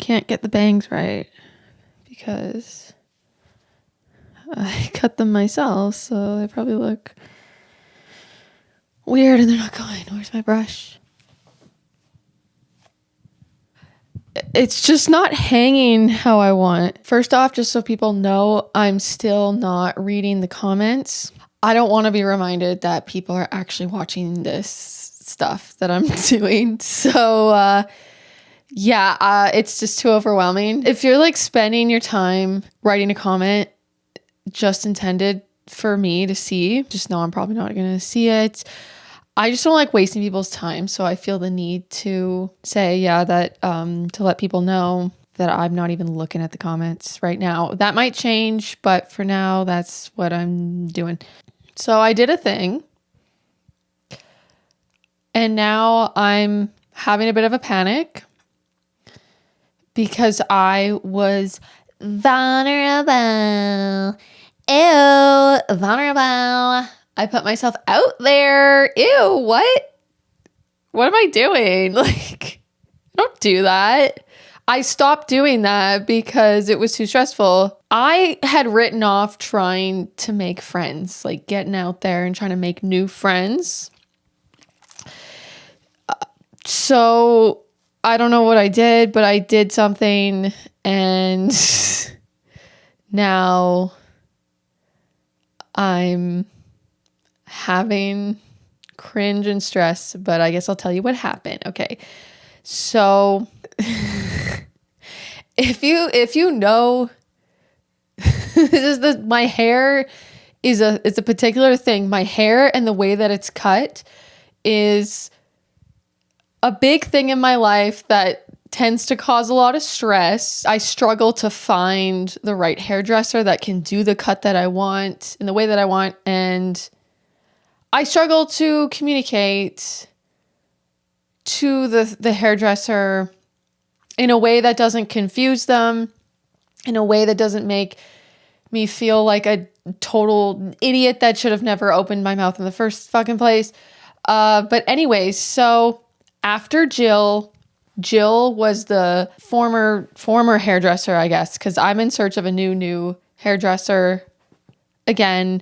can't get the bangs right because I cut them myself, so they probably look weird and they're not going. Where's my brush? It's just not hanging how I want. First off, just so people know, I'm still not reading the comments. I don't want to be reminded that people are actually watching this stuff that I'm doing. So, it's just too overwhelming. If you're like spending your time writing a comment just intended for me to see, just know I'm probably not going to see it. I just don't like wasting people's time. So I feel the need to say, that to let people know that I'm not even looking at the comments right now. That might change, but for now, that's what I'm doing. So I did a thing. And now I'm having a bit of a panic because I was vulnerable. Ew, vulnerable. I put myself out there. Ew, what? What am I doing? Like, don't do that. I stopped doing that because it was too stressful. I had written off trying to make friends, like getting out there and trying to make new friends. So I don't know what I did, but I did something and now I'm having cringe and stress, but I guess I'll tell you what happened. Okay. So if you know, my hair is a particular thing. My hair and the way that it's cut is a big thing in my life that tends to cause a lot of stress. I struggle to find the right hairdresser that can do the cut that I want in the way that I want. And I struggle to communicate to the hairdresser in a way that doesn't confuse them, in a way that doesn't make me feel like a total idiot that should have never opened my mouth in the first fucking place. But anyways, so after Jill was the former hairdresser, I guess, because I'm in search of a new hairdresser again.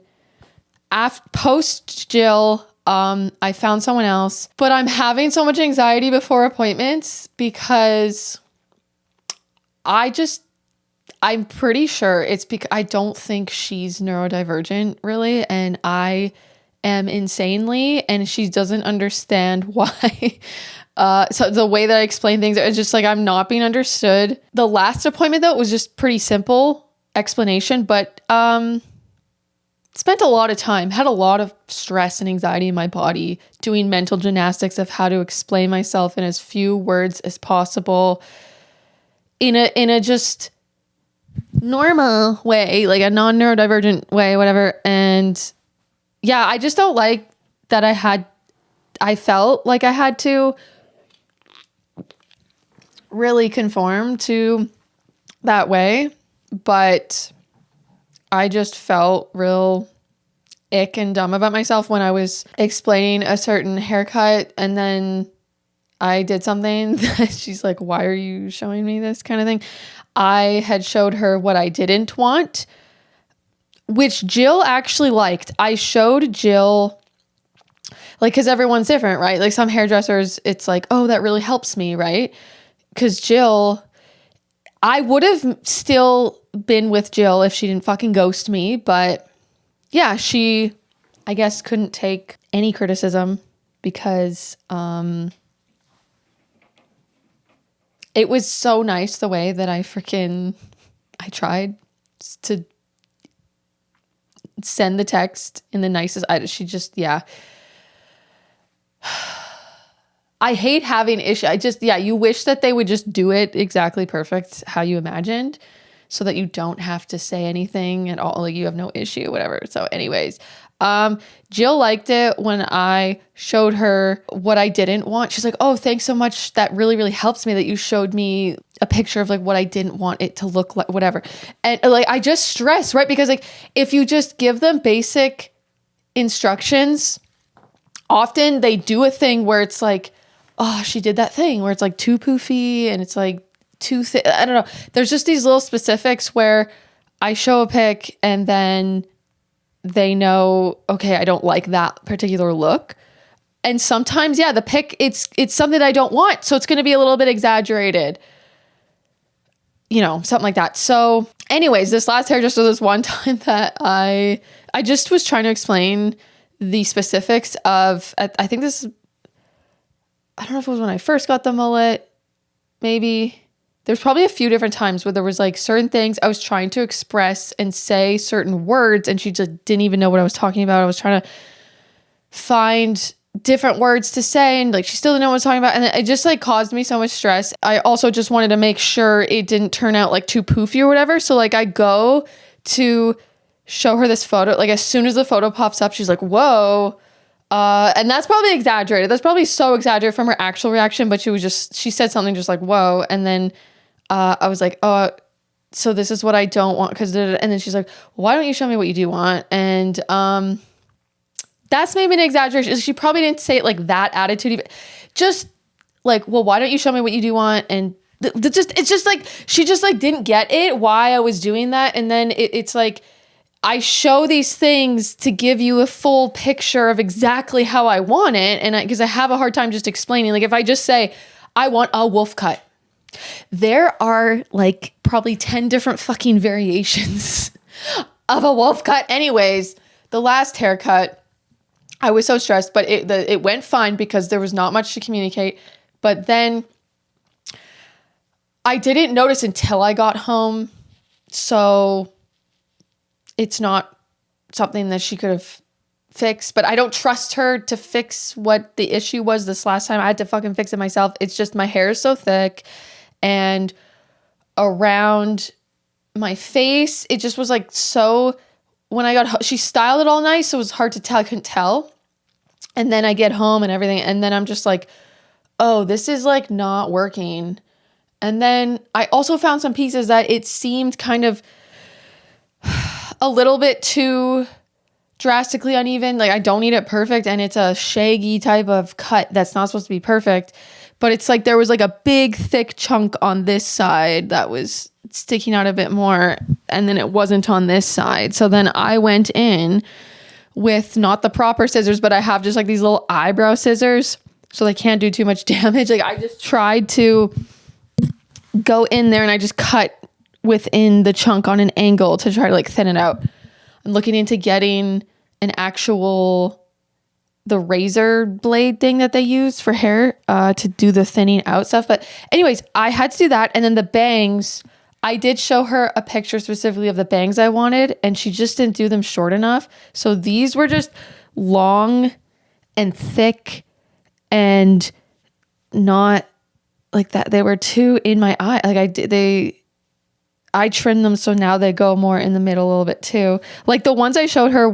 Post Jill, I found someone else, but I'm having so much anxiety before appointments because I'm pretty sure it's because I don't think she's neurodivergent really, and I am insanely, and she doesn't understand why. So the way that I explain things is just like I'm not being understood. The last appointment though, it was just pretty simple explanation, but spent a lot of time, had a lot of stress and anxiety in my body doing mental gymnastics of how to explain myself in as few words as possible in a just normal way, like a non-neurodivergent way, whatever. And yeah, I just don't like that I felt like I had to really conform to that way, but I just felt real ick and dumb about myself when I was explaining a certain haircut and then I did something that she's like, why are you showing me this kind of thing? I had showed her what I didn't want, which Jill actually liked. I showed Jill, like, because everyone's different, right? Like some hairdressers, it's like, oh, that really helps me, right? Because Jill, I would have still been with Jill if she didn't fucking ghost me. But yeah, she, I guess, couldn't take any criticism because it was so nice the way that I tried to send the text in the nicest. I hate having issues. You wish that they would just do it exactly perfect how you imagined so that you don't have to say anything at all. Like you have no issue, whatever. So anyways, Jill liked it when I showed her what I didn't want. She's like, oh, thanks so much. That really, really helps me that you showed me a picture of like what I didn't want it to look like, whatever. And like, I just stress, right? Because like, if you just give them basic instructions, often they do a thing where it's like, oh, she did that thing where it's like too poofy and it's like too thick. I don't know. There's just these little specifics where I show a pic and then they know, okay, I don't like that particular look. And sometimes, yeah, the pic, it's something I don't want. So it's going to be a little bit exaggerated, you know, something like that. So anyways, this last hairdresser, this one time that I just was trying to explain the specifics of, I think this, I don't know if it was when I first got the mullet, maybe. There's probably a few different times where there was like certain things I was trying to express and say certain words, and she just didn't even know what I was talking about. I was trying to find different words to say, and like she still didn't know what I was talking about, and it just like caused me so much stress. I also just wanted to make sure it didn't turn out like too poofy or whatever. So like I go to show her this photo, like as soon as the photo pops up, she's like, whoa. And that's probably exaggerated. That's probably so exaggerated from her actual reaction, but she said something just like, whoa. And then I was like, oh, so this is what I don't want. And then she's like, why don't you show me what you do want? And that's maybe an exaggeration. She probably didn't say it like that attitude. Just like, well, why don't you show me what you do want? And it's just like, she just like didn't get it, why I was doing that. And then it's like, I show these things to give you a full picture of exactly how I want it. And because I have a hard time just explaining, like if I just say, I want a wolf cut, there are like probably 10 different fucking variations of a wolf cut. Anyways, the last haircut, I was so stressed, but it went fine because there was not much to communicate. But then I didn't notice until I got home. So it's not something that she could have fixed, but I don't trust her to fix what the issue was this last time. I had to fucking fix it myself. It's just my hair is so thick, and around my face, it just was like so, when I got home, she styled it all nice, so it was hard to tell. I couldn't tell. And then I get home and everything, and then I'm just like, oh, this is like not working. And then I also found some pieces that it seemed kind of a little bit too drastically uneven. Like I don't need it perfect, and it's a shaggy type of cut that's not supposed to be perfect. But it's like there was like a big thick chunk on this side that was sticking out a bit more, and then it wasn't on this side. So then I went in with not the proper scissors, but I have just like these little eyebrow scissors, so they can't do too much damage. Like I just tried to go in there and I just cut within the chunk on an angle to try to like thin it out. I'm looking into getting an actual, the razor blade thing that they use for hair to do the thinning out stuff. But anyways, I had to do that. And then the bangs, I did show her a picture specifically of the bangs I wanted, and she just didn't do them short enough. So these were just long and thick and not like that. They were too in my eye. Like I trimmed them, so now they go more in the middle a little bit too. Like the ones I showed her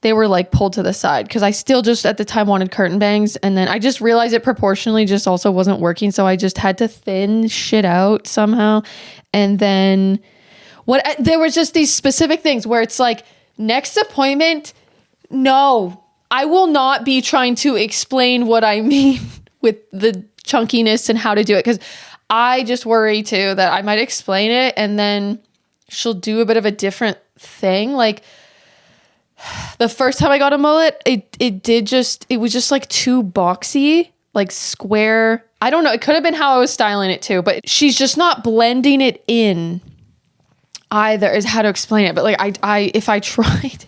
they were like pulled to the side, because I still just at the time wanted curtain bangs, and then I just realized it proportionally just also wasn't working, so I just had to thin shit out somehow. And then there was just these specific things where it's like, next appointment, no, I will not be trying to explain what I mean with the chunkiness and how to do it, because I just worry too that I might explain it and then she'll do a bit of a different thing. Like the first time I got a mullet, it was just like too boxy, like square. I don't know. It could have been how I was styling it too, but she's just not blending it in either, is how to explain it. But like if I tried,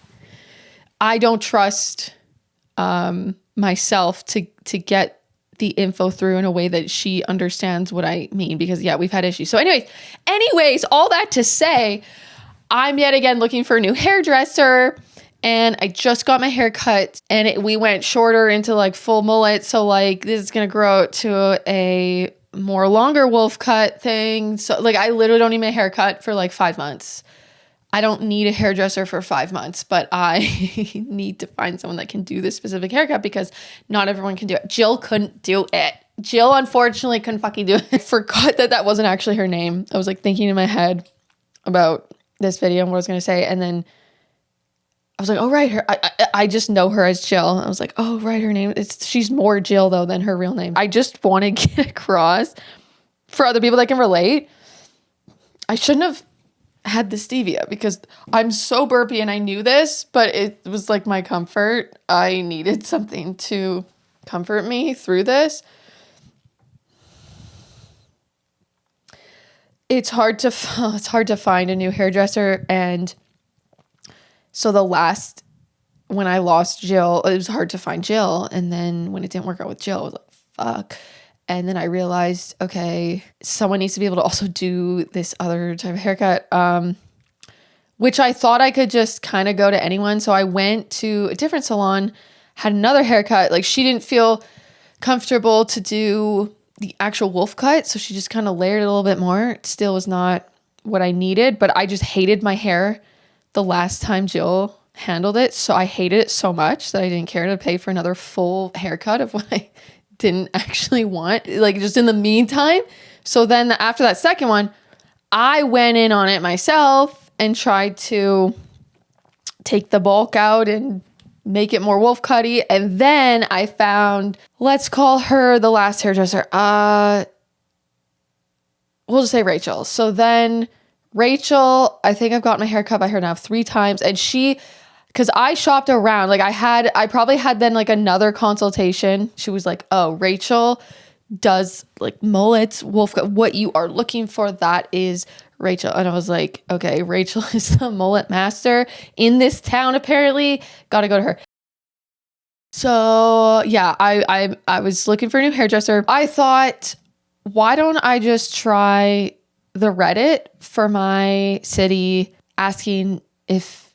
I don't trust myself to get the info through in a way that she understands what I mean, because yeah, we've had issues. So anyways, all that to say, I'm yet again looking for a new hairdresser, and I just got my hair cut, and we went shorter into like full mullet. So like this is going to grow out to a more longer wolf cut thing. So like I literally don't need my hair cut for like 5 months. I don't need a hairdresser for 5 months, but I need to find someone that can do this specific haircut, because not everyone can do it. Jill couldn't do it. Jill, unfortunately, couldn't fucking do it. I forgot that wasn't actually her name. I was like thinking in my head about this video and what I was going to say. And then I was like, oh, right. I just know her as Jill. I was like, oh, right. Her name she's more Jill though than her real name. I just want to get across for other people that can relate, I shouldn't have had the stevia because I'm so burpy and I knew this, but it was like my comfort. I needed something to comfort me through this. It's hard to find a new hairdresser, and so when I lost Jill, it was hard to find Jill, and then when it didn't work out with Jill, I was like, fuck. And then I realized, okay, someone needs to be able to also do this other type of haircut, which I thought I could just kind of go to anyone. So I went to a different salon, had another haircut. Like, she didn't feel comfortable to do the actual wolf cut, so she just kind of layered it a little bit more. It still was not what I needed, but I just hated my hair the last time Jill handled it. So I hated it so much that I didn't care to pay for another full haircut of what I didn't actually want, like just in the meantime. So then after that second one, I went in on it myself and tried to take the bulk out and make it more wolf cutty. And then I found, let's call her the last hairdresser. We'll just say Rachel. So then Rachel, I think I've gotten my hair cut by her now 3 times. And because I shopped around, like I probably had then like another consultation. She was like, oh, Rachel does like mullets, wolf cut. What you are looking for, that is Rachel. And I was like, okay, Rachel is the mullet master in this town, apparently. Gotta go to her. So yeah, I was looking for a new hairdresser. I thought, why don't I just try the Reddit for my city, asking if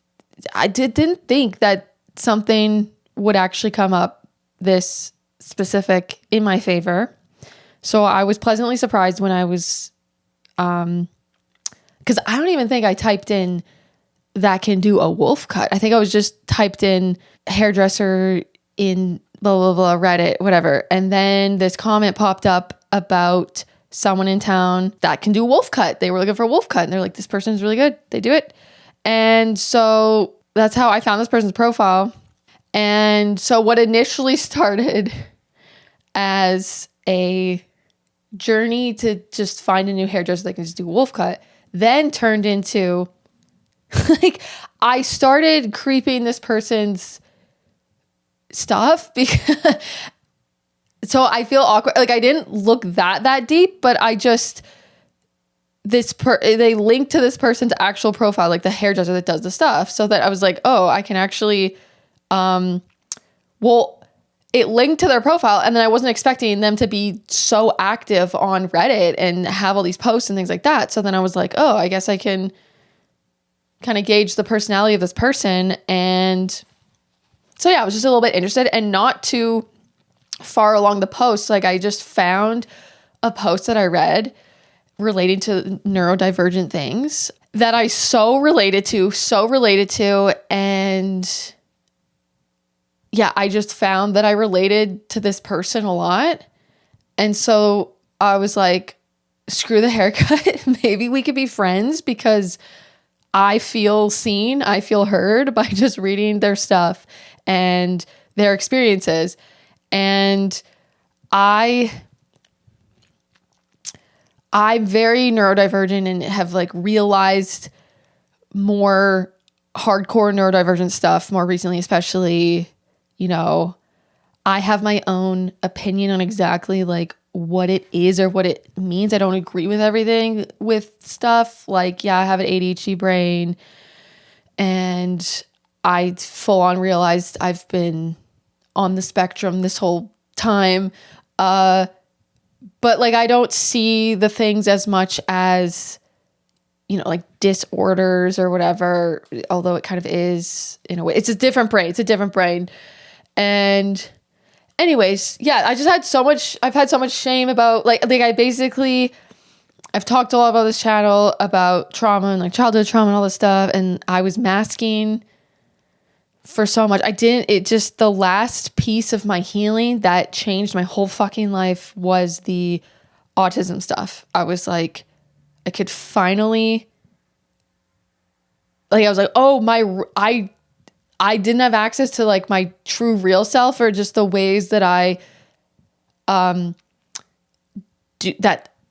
I didn't think that something would actually come up this specific in my favor. So I was pleasantly surprised when I was, because I don't even think I typed in that can do a wolf cut. I think I was just typed in hairdresser in blah, blah, blah, Reddit, whatever. And then this comment popped up about someone in town that can do wolf cut. They were looking for a wolf cut and they're like, this person's really good. They do it. And so that's how I found this person's profile. And so what initially started as a journey to just find a new hairdresser that can just do wolf cut then turned into like, I started creeping this person's stuff because so I feel awkward. Like, I didn't look that deep, but I just, they linked to this person's actual profile, like the hairdresser that does the stuff. So that I was like, oh, I can actually, it linked to their profile, and then I wasn't expecting them to be so active on Reddit and have all these posts and things like that. So then I was like, oh, I guess I can kind of gauge the personality of this person. And so yeah, I was just a little bit interested, and not too far along the post. Like, I just found a post that I read relating to neurodivergent things that I so related to. And yeah, I just found that I related to this person a lot. And so I was like, screw the haircut. Maybe we could be friends because I feel seen. I feel heard by just reading their stuff and their experiences. And I'm very neurodivergent and have like realized more hardcore neurodivergent stuff more recently, especially, you know, I have my own opinion on exactly like what it is or what it means. I don't agree with everything with stuff. Like, yeah, I have an ADHD brain, and I full on realized I've been on the spectrum this whole time. But like, I don't see the things as much as, you know, like disorders or whatever, although it kind of is in a way. It's a different brain. And anyways, yeah, I've had so much shame about like I've talked a lot about this channel about trauma and like childhood trauma and all this stuff. And I was masking for so much. The last piece of my healing that changed my whole fucking life was the autism stuff. I was like, I could finally, like, I was like, oh, I didn't have access to like my true real self, or just the ways that I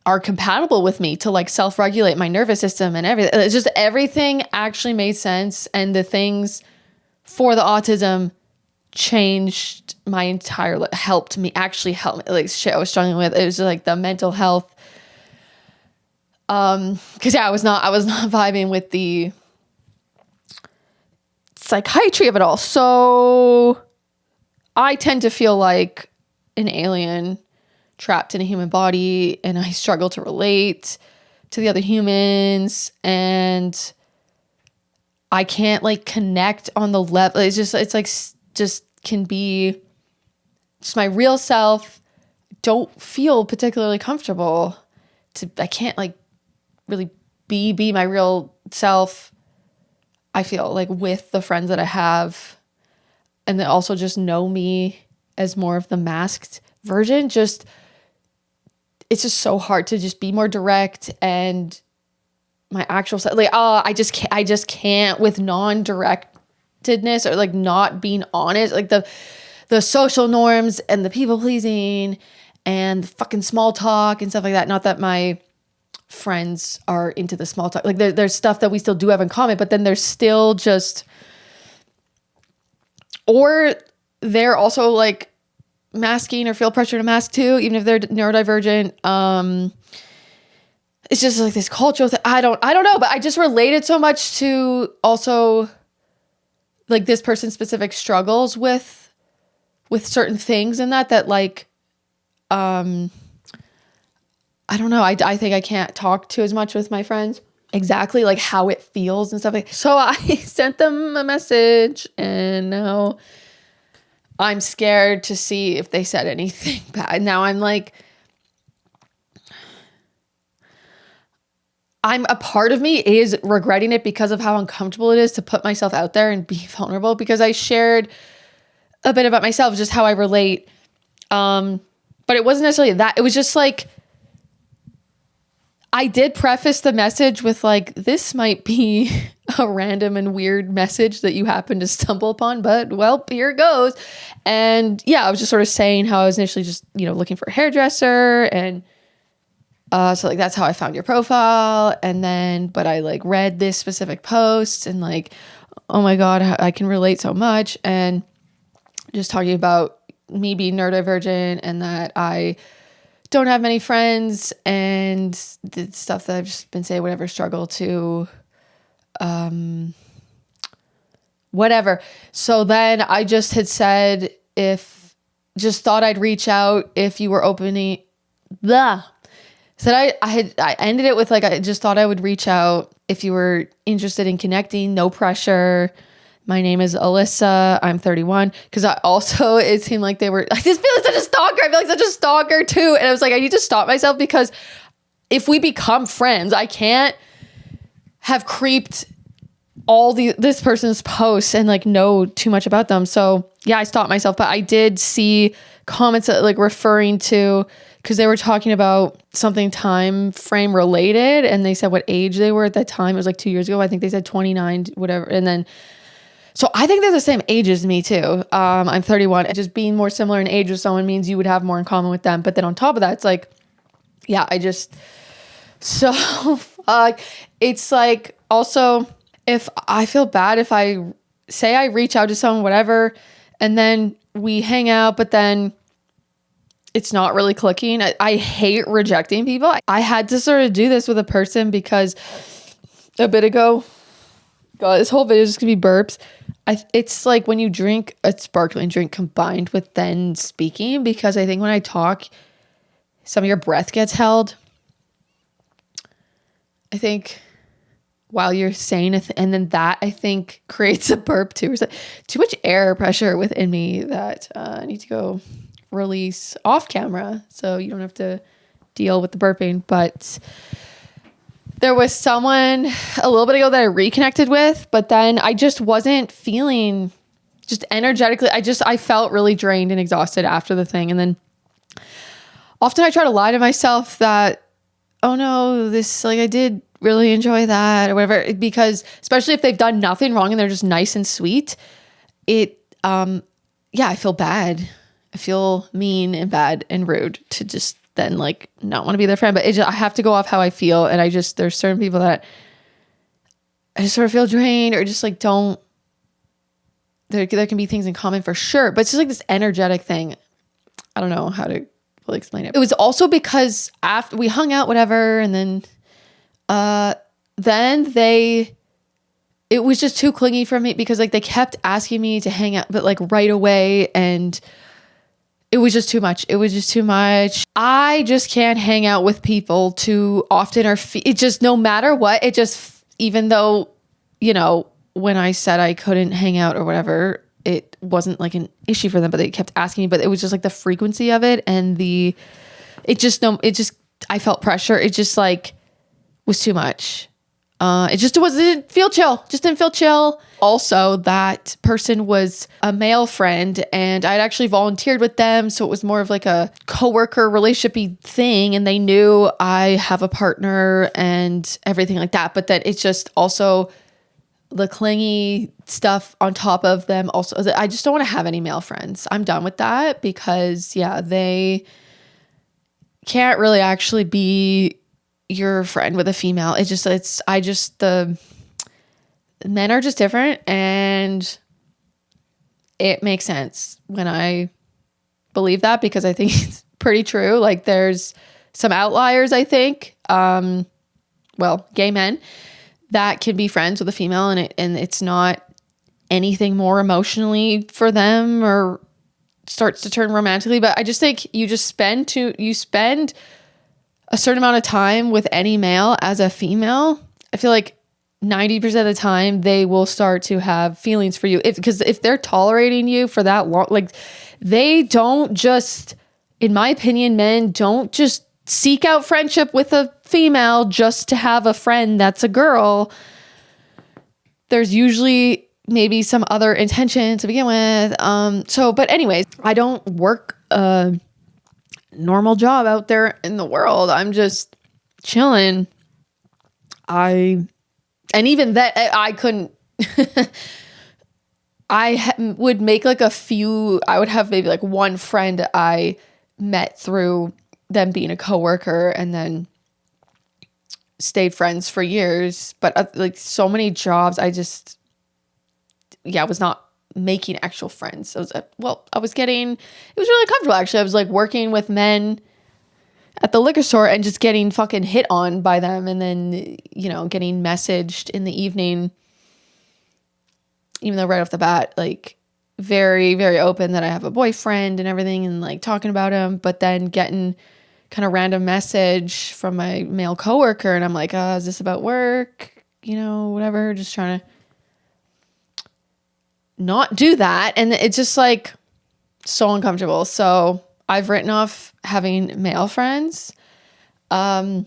are compatible with me to like self-regulate my nervous system and everything. It's just everything actually made sense. And the things for the autism changed my entire life, helped me. Like shit I was struggling with. It was just like the mental health. Cause yeah, I was not vibing with the psychiatry of it all. So I tend to feel like an alien trapped in a human body, and I struggle to relate to the other humans, and I can't like connect on the level. It's like just can be just my real self. Don't feel particularly comfortable I can't like really be my real self. I feel like with the friends that I have, and they also just know me as more of the masked version. It's just so hard to just be more direct and my actual self. Like, I just can't with non-directedness or like not being honest. Like the social norms and the people pleasing and the fucking small talk and stuff like that. Not that my friends are into the small talk. Like there's stuff that we still do have in common, but then there's still just, or they're also like masking or feel pressure to mask too, even if they're neurodivergent. It's just like this cultural thing. I don't know, but I just related so much to also like this person's specific struggles with certain things and that like, I don't know. I think I can't talk to as much with my friends exactly like how it feels and stuff like. So I sent them a message, and now I'm scared to see if they said anything bad. Now I'm like, a part of me is regretting it because of how uncomfortable it is to put myself out there and be vulnerable, because I shared a bit about myself, just how I relate. But it wasn't necessarily that. It was just like, I did preface the message with like, this might be a random and weird message that you happen to stumble upon, but well, here it goes. And yeah, I was just sort of saying how I was initially just, looking for a hairdresser. And so like, that's how I found your profile. And then, but I like read this specific post and like, oh my God, I can relate so much. And just talking about me being neurodivergent and that I don't have many friends and the stuff that I've just been saying, whatever, struggle to, whatever. So then I just had said, just thought I'd reach out if you were opening, blah. Said I ended it with like, I just thought I would reach out if you were interested in connecting, no pressure. My name is Alyssa. I'm 31. Because it seemed like I just feel like such a stalker. I feel like such a stalker too. And I was like, I need to stop myself, because if we become friends, I can't have creeped this person's posts and like know too much about them. So yeah, I stopped myself, but I did see comments that like referring to, because they were talking about something time frame related, and they said what age they were at that time. It was like 2 years ago. I think they said 29, whatever. And then, so I think they're the same age as me too. I'm 31. Just being more similar in age with someone means you would have more in common with them. But then on top of that, it's like, yeah, it's like, also, if I feel bad if I say I reach out to someone, whatever, and then we hang out, but then it's not really clicking. I hate rejecting people. I had to sort of do this with a person because a bit ago, God, this whole video is just gonna be burps. It's like when you drink a sparkling drink combined with then speaking, because I think when I talk, some of your breath gets held. I think while you're saying and then that I think creates a burp too. Or too much air pressure within me that I need to go release off camera so you don't have to deal with the burping. But there was someone a little bit ago that I reconnected with, but then I just wasn't feeling just energetically. I felt really drained and exhausted after the thing. And then often I try to lie to myself that, oh no, I did really enjoy that or whatever, because especially if they've done nothing wrong and they're just nice and sweet, I feel bad. I feel mean and bad and rude to just then like not want to be their friend. But I have to go off how I feel. And there's certain people that I just sort of feel drained or just like there can be things in common for sure. But it's just like this energetic thing. I don't know how to really explain it. It was also because after we hung out, whatever. And then it was just too clingy for me because like they kept asking me to hang out, but like right away. And it was just too much. It was just too much. I just can't hang out with people too often it just, no matter what, it just, even though, you know, when I said I couldn't hang out or whatever, it wasn't like an issue for them, but they kept asking me, but it was just like the frequency of it and I felt pressure. It just like was too much. It didn't feel chill. Just didn't feel chill. Also, that person was a male friend and I'd actually volunteered with them. So it was more of like a coworker relationship-y thing. And they knew I have a partner and everything like that. But then it's just also the clingy stuff on top of them. Also, I just don't want to have any male friends. I'm done with that because they can't really actually be your friend with a female. The men are just different and it makes sense when I believe that because I think it's pretty true. Like there's some outliers, I think, gay men that can be friends with a female and it's not anything more emotionally for them or starts to turn romantically. But I just think you spend a certain amount of time with any male as a female. I feel like 90% of the time they will start to have feelings for you because if they're tolerating you for that long, like they don't just, in my opinion, men don't just seek out friendship with a female just to have a friend that's a girl. There's usually maybe some other intention to begin with. But anyways, I don't work a normal job out there in the world. I'm just chilling. And even that I couldn't, would make like I would have maybe like one friend I met through them being a coworker and then stayed friends for years. But like so many jobs, I was not making actual friends. It was really comfortable actually. I was like working with men at the liquor store and just getting fucking hit on by them and then, you know, getting messaged in the evening, even though right off the bat, like very, very open that I have a boyfriend and everything and like talking about him, but then getting kind of random message from my male coworker and I'm like, is this about work? You know, whatever, just trying to not do that. And it's just like so uncomfortable. So I've written off having male friends. For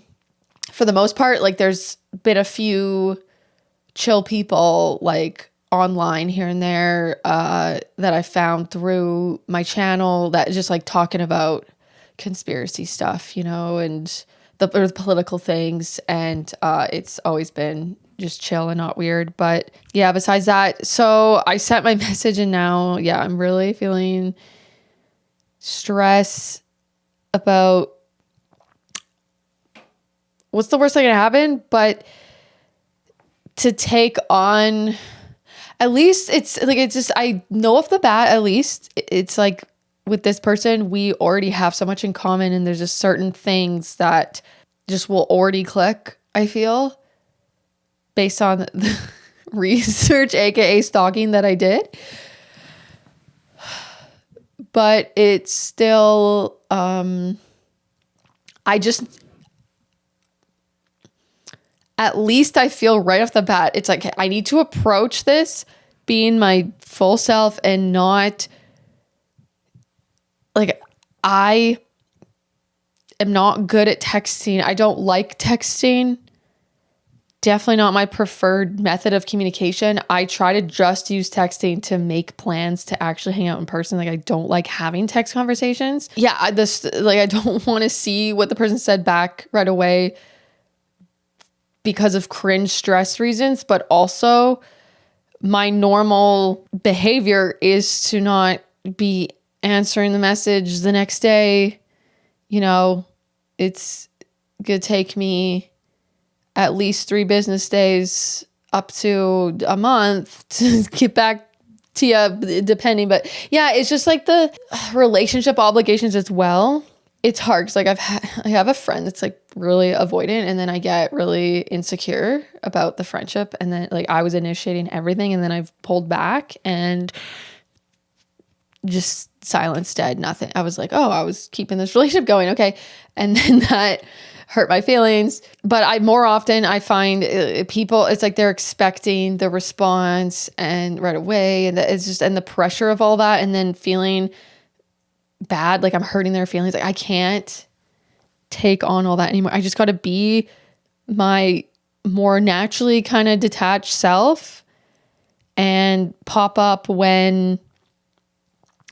the most part, like there's been a few chill people like online here and there that I found through my channel that is just like talking about conspiracy stuff, you know, and the political things. And it's always been just chill and not weird. But yeah, besides that, so I sent my message and now, I'm really feeling stress about what's the worst thing that can happen, but to take on, at least I know off the bat, at least it's like with this person, we already have so much in common and there's just certain things that just will already click, I feel, based on the research, aka stalking that I did. But it's still, at least I feel right off the bat, it's like, I need to approach this being my full self and not, like, I am not good at texting. I don't like texting. Definitely not my preferred method of communication. I try to just use texting to make plans to actually hang out in person. Like I don't like having text conversations. Yeah, I don't want to see what the person said back right away because of cringe stress reasons, but also my normal behavior is to not be answering the message the next day, you know, it's gonna take me at least 3 business days up to a month to get back to you, depending. But yeah, it's just like the relationship obligations as well. It's hard because like I have a friend that's like really avoidant, and then I get really insecure about the friendship, and then like I was initiating everything, and then I've pulled back and just silence, dead, nothing. I was like, oh, I was keeping this relationship going, okay, and then that hurt my feelings. But I more often I find people, it's like they're expecting the response and right away, and it's just, and the pressure of all that, and then feeling bad, like I'm hurting their feelings. Like I can't take on all that anymore. I just got to be my more naturally kind of detached self and pop up when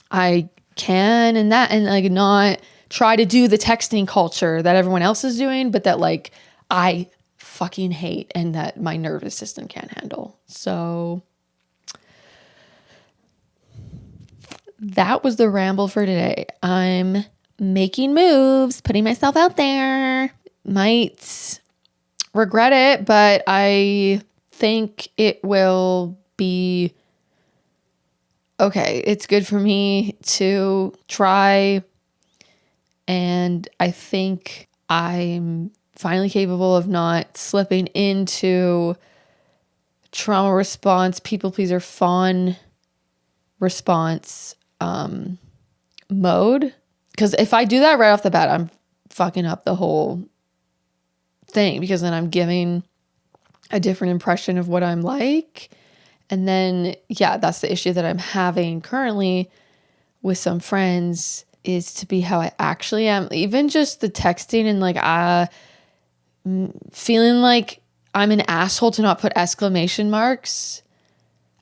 I can, and that, and like not try to do the texting culture that everyone else is doing, but that like I fucking hate and that my nervous system can't handle. So that was the ramble for today. I'm making moves, putting myself out there. Might regret it, but I think it will be okay. It's good for me to try. And I think I'm finally capable of not slipping into trauma response, people pleaser, fawn response mode. Because if I do that right off the bat, I'm fucking up the whole thing, because then I'm giving a different impression of what I'm like. And then, yeah, that's the issue that I'm having currently with some friends, is to be how I actually am. Even just the texting and like feeling like I'm an asshole to not put exclamation marks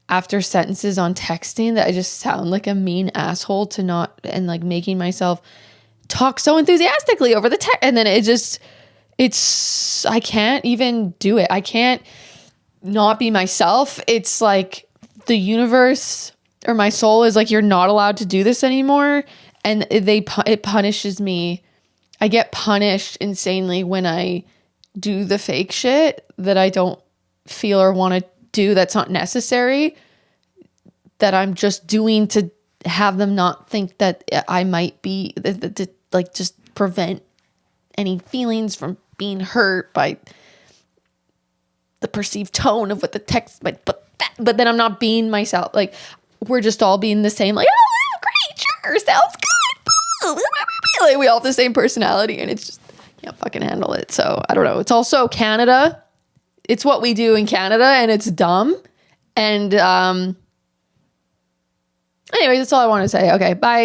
after sentences on texting, that I just sound like a mean asshole to not, and like making myself talk so enthusiastically over the text. And then I can't even do it. I can't not be myself. It's like the universe or my soul is like, you're not allowed to do this anymore. And it punishes me. I get punished insanely when I do the fake shit that I don't feel or want to do, that's not necessary, that I'm just doing to have them not think that I might be, to like just prevent any feelings from being hurt by the perceived tone of what the text might, but then I'm not being myself. Like we're just all being the same, like, oh, great, sure, sounds good. Like we all have the same personality, and it's just, can't fucking handle it. So I don't know. It's also Canada. It's what we do in Canada, and it's dumb. And anyways, that's all I want to say. Okay, bye.